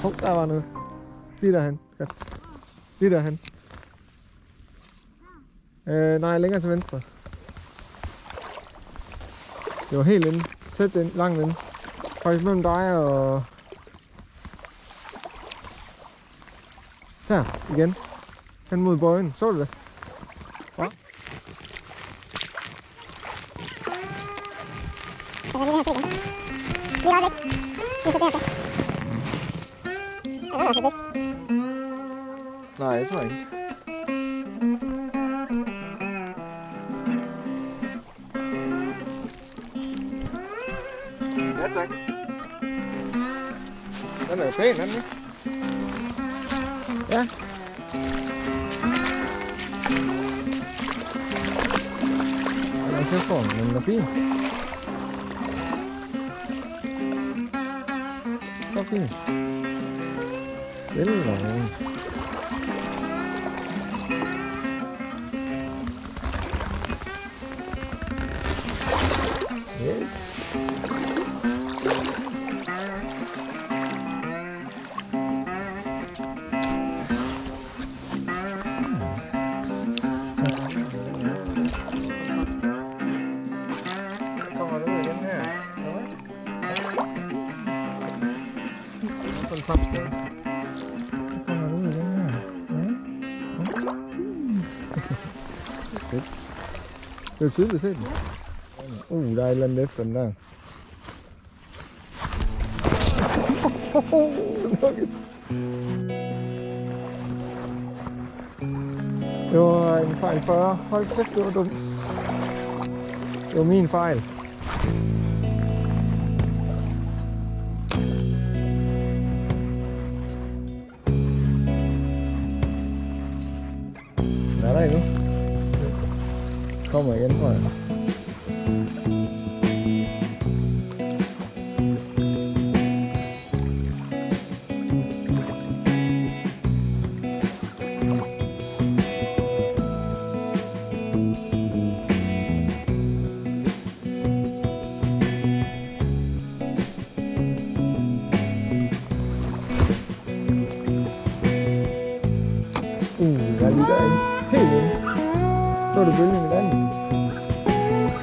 Hov, der var noget. Lige derhen. Ja. Lige derhen. Nej, længere til venstre. Det var helt inde. Tæt ind, langt inde. Faktisk mellem dig og... Her, igen. Hen mod bøjen. Så du det? Ja. Nej, det tror jeg ikke. Ja, tak. Den er jo pæn, den ikke? Ja. Den er tæt på, men den er fin. Så fin. Stille og roligt. Yes. Kommer du ud igen her? På det samme sted. Kommer du ud igen her? Fedt. Det er tydeligt at se den. Der er et eller andet efter den der. Det var en fejl 40. Hold kæft, det var dumt. Det var min fejl. Den er der endnu. Kommer igen, tror jeg. Der er lige derinde. Helt inde. Så du bølgen i vandet.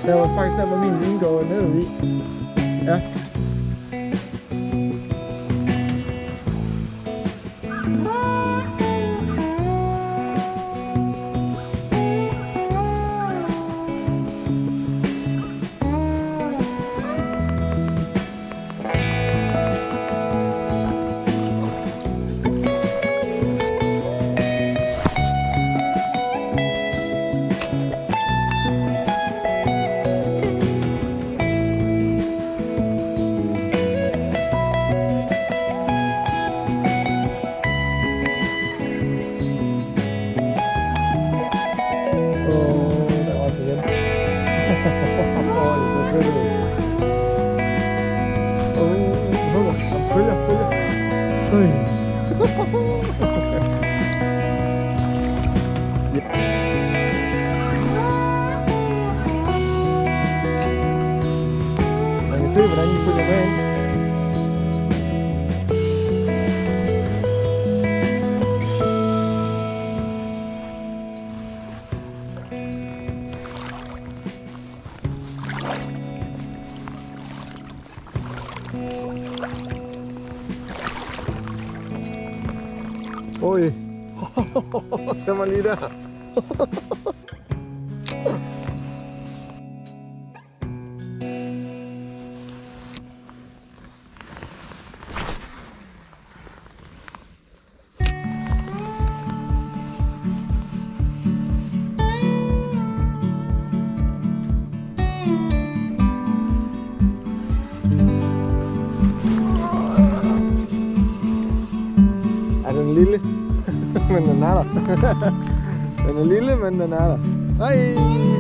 Der var faktisk der, hvor min vin går ned i. Ja. Man kan se, hvordan de følger med ind. Oj, den var lige der. Er den lille? Men den er der. Den er lille, men den er der. Hej!